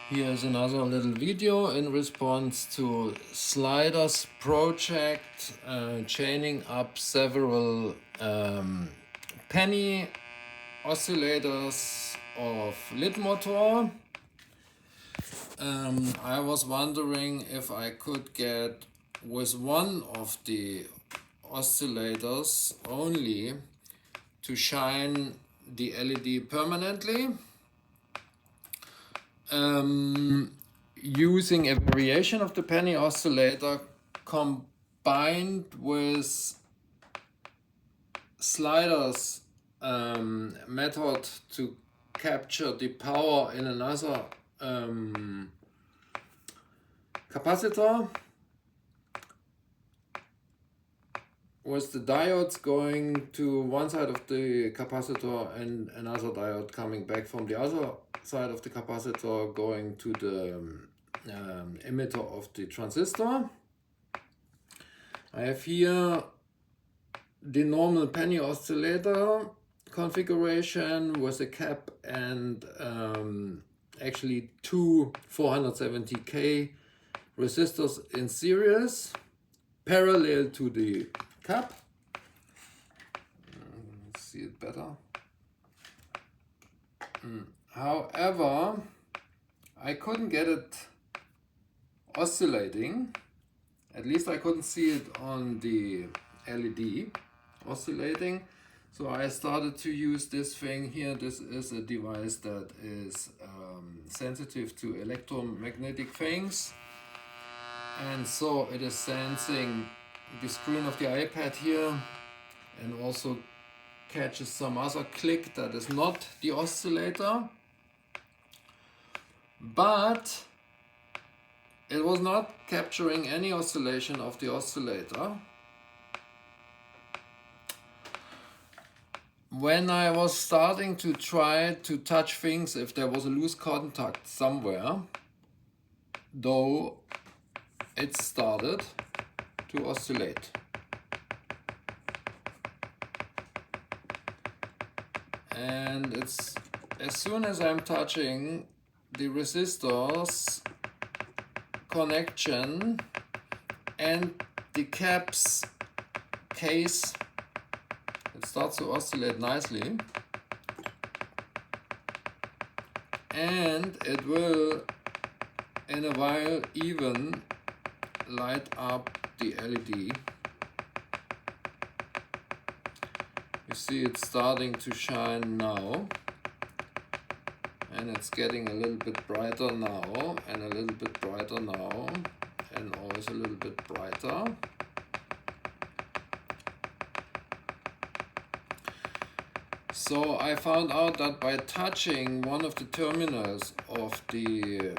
Here's another little video in response to Sliders project, chaining up several penny oscillators of lid motor. I was wondering if I could get with one of the oscillators only to shine the LED permanently. Using a variation of the penny oscillator combined with Sliders method to capture the power in another capacitor, with the diodes going to one side of the capacitor and another diode coming back from the other side of the capacitor going to the emitter of the transistor. I have here the normal penny oscillator configuration with a cap and actually two 470K resistors in series parallel to the cap. Let's see it better. However, I couldn't get it oscillating. At least I couldn't see it on the LED oscillating. So I started to use this thing here. This is a device that is sensitive to electromagnetic things. And so it is sensing the screen of the iPad here and also catches some other click that is not the oscillator. But it was not capturing any oscillation of the oscillator. When I was starting to try to touch things, if there was a loose contact somewhere, though, it started to oscillate. And it's as soon as I'm touching the resistors connection and the cap's case, it starts to oscillate nicely, and it will in a while even light up the LED. You see it's starting to shine now, and it's getting a little bit brighter now, and a little bit brighter now, and always a little bit brighter. So I found out that by touching one of the terminals of the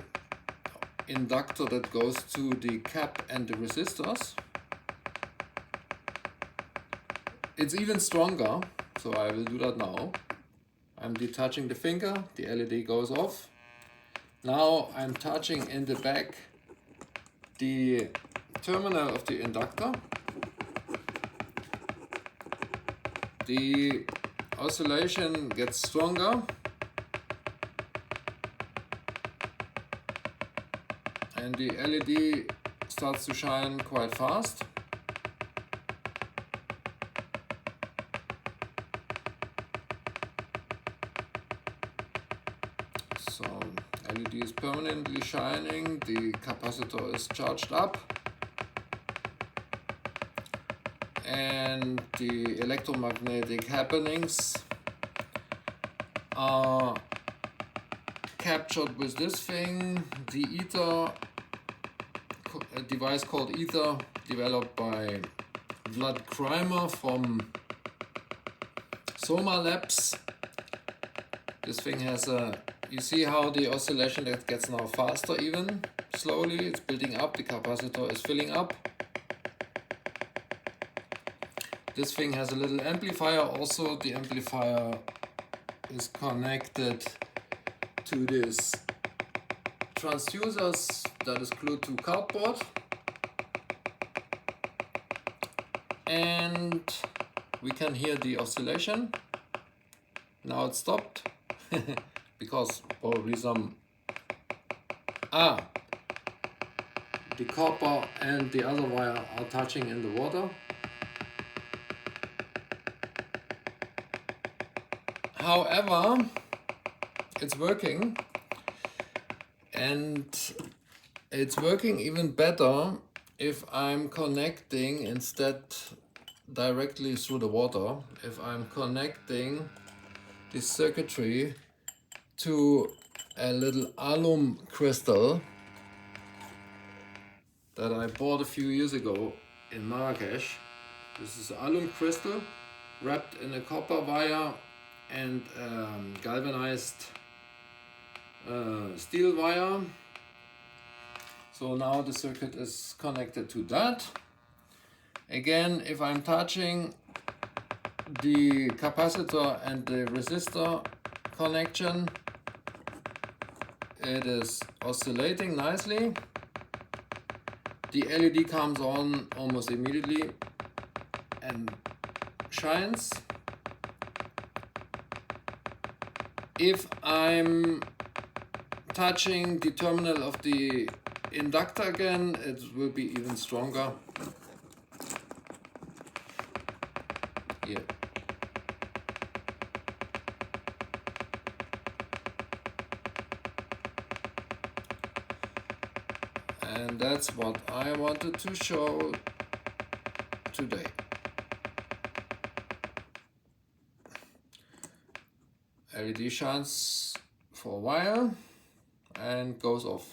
inductor that goes to the cap and the resistors, it's even stronger. So I will do that now. I'm detaching the finger, the LED goes off. Now I'm touching in the back the terminal of the inductor. The oscillation gets stronger, and the LED starts to shine quite fast. So LED is permanently shining, the capacitor is charged up, and the electromagnetic happenings are captured with this thing, the ether, a device called ether, developed by Vlad Krimer from Soma Labs. This thing has a, you see how the oscillation that gets now faster, even slowly, it's building up, the capacitor is filling up. This thing has a little amplifier also. The amplifier is connected to this transducers that is glued to cardboard. And we can hear the oscillation. Now it stopped because probably some the copper and the other wire are touching in the water. However, it's working, and it's working even better if I'm connecting instead directly through the water, if I'm connecting the circuitry to a little alum crystal that I bought a few years ago in Marrakesh. This is alum crystal wrapped in a copper wire and galvanized steel wire. So now the circuit is connected to that. Again, if I'm touching the capacitor and the resistor connection, it is oscillating nicely. The LED comes on almost immediately and shines. If I'm touching the terminal of the inductor again, it will be even stronger. Here. And that's what I wanted to show today. LED shines for a while and goes off.